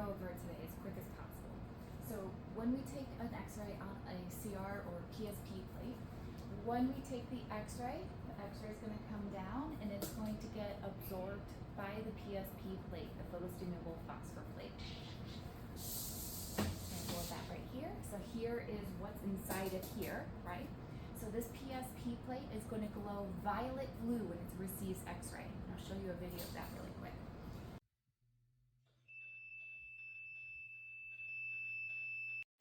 go over it today as quick as possible. So when we take an x-ray on a CR or PSP plate, when we take the x-ray is going to come down and it's going to get absorbed by the PSP plate, the photostimulable phosphor plate. And we'll that right here. So here is what's inside of here, right? So this PSP plate is going to glow violet blue when it receives x-ray. And I'll show you a video of that really quick.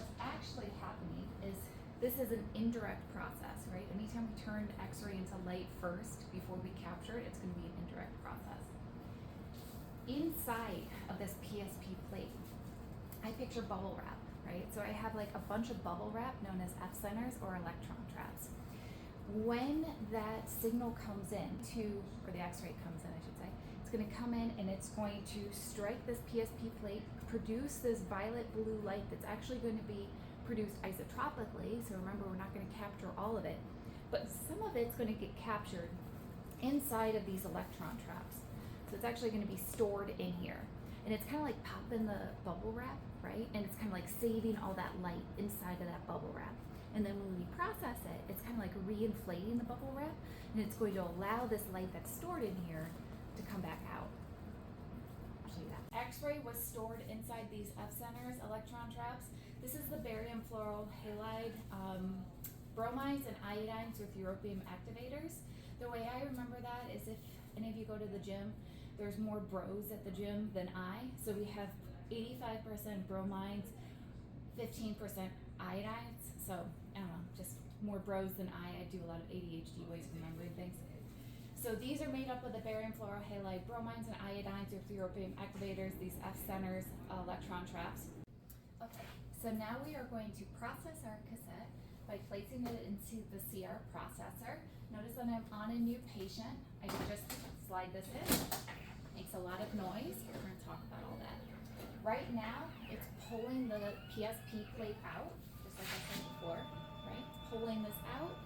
What's actually happening is this is an indirect process, right? Anytime we turn x-ray into light first before we capture it, it's going to be an indirect process. Inside of this PSP plate, I picture bubble wrap, right? So I have like a bunch of bubble wrap known as F centers or electron traps. When that signal comes in or the x-ray comes in, I should say, it's going to come in and it's going to strike this PSP plate, produce this violet blue light that's actually going to be produced isotropically. So remember, we're not going to capture all of it, but some of it's going to get captured inside of these electron traps. So it's actually going to be stored in here. And it's kind of like popping the bubble wrap, right? And it's kind of like saving all that light inside of that bubble wrap. And then when we process it, it's kind of like re-inflating the bubble wrap, and it's going to allow this light that's stored in here to come back out. I'll show you that. X-ray was stored inside these F centers, electron traps. This is the barium fluoro halide bromides and iodines with europium activators. The way I remember that is if any of you go to the gym, there's more bros at the gym than I. So we have 85% bromides, 15% iodines. So I don't know, just more bros than I do a lot of ADHD ways of remembering things. So these are made up of the barium fluorohalide bromides and iodines with europium activators, these F centers, electron traps. Okay, so now we are going to process our cassette by placing it into the CR processor. Notice that I'm on a new patient. I can just slide this in. Makes a lot of noise. We're going to talk about all that. Right now, it's pulling the PSP plate out, just like I said before, right? It's pulling this out.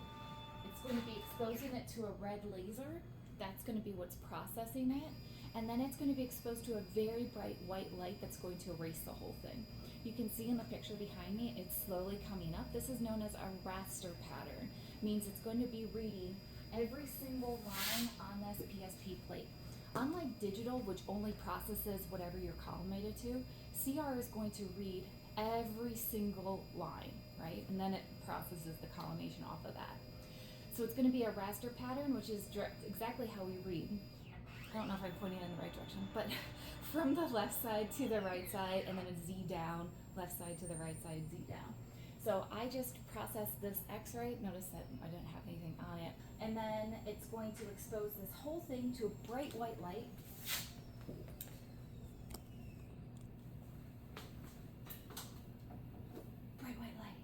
It's going to be exposing it to a red laser. That's going to be what's processing it. And then it's going to be exposed to a very bright white light that's going to erase the whole thing. You can see in the picture behind me, it's slowly coming up. This is known as a raster pattern. Means it's going to be reading every single line on this PSP plate. Unlike digital, which only processes whatever you're collimated to, CR is going to read every single line, right? And then it processes the collimation off of that. So it's going to be a raster pattern, which is exactly how we read. I don't know if I'm pointing in the right direction, but from the left side to the right side, and then a Z down, left side to the right side, Z down. So I just processed this x-ray. Notice that I didn't have anything on it. And then it's going to expose this whole thing to a bright white light. Bright white light.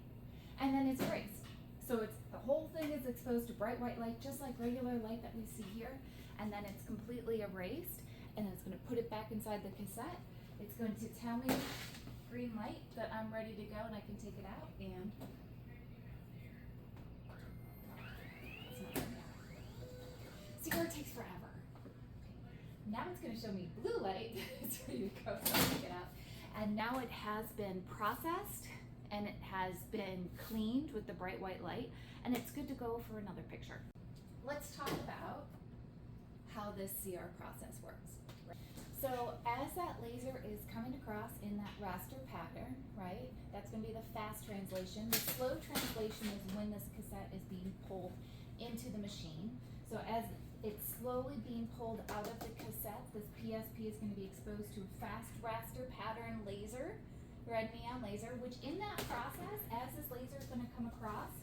And then it's erased. So it's the whole thing is exposed to bright white light, just like regular light that we see here. And then it's completely erased. And then it's going to put it back inside the cassette. It's going to tell me green light that I'm ready to go and I can take it out, and CR takes forever. Now it's going to show me blue light. It's ready to go, so I'll take it out. And now it has been processed and it has been cleaned with the bright white light, and it's good to go for another picture. Let's talk about how this CR process works. So as that laser is coming across in that raster pattern, right, that's going to be the fast translation. The slow translation is when this cassette is being pulled into the machine. So as it's slowly being pulled out of the cassette, this PSP is going to be exposed to a fast raster pattern laser, red neon laser, which in that process, as this laser is going to come across,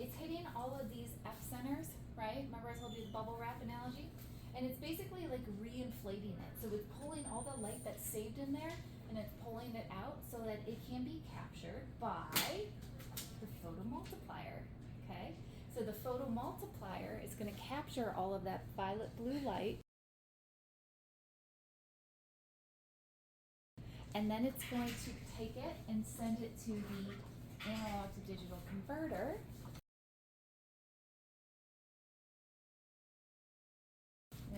it's hitting all of these F centers, right? Remember I told you the bubble wrap analogy? And it's basically like re-inflating it. So it's pulling all the light that's saved in there and it's pulling it out so that it can be captured by the photomultiplier, okay? So the photomultiplier is going to capture all of that violet blue light, and then it's going to take it and send it to the analog to digital converter.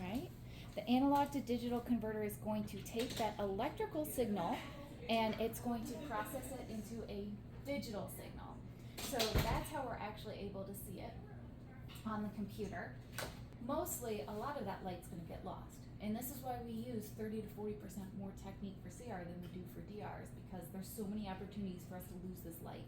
Right? The analog to digital converter is going to take that electrical signal and it's going to process it into a digital signal. So that's how we're actually able to see it on the computer. Mostly, a lot of that light's going to get lost. And this is why we use 30 to 40% more technique for CR than we do for DRs, because there's so many opportunities for us to lose this light.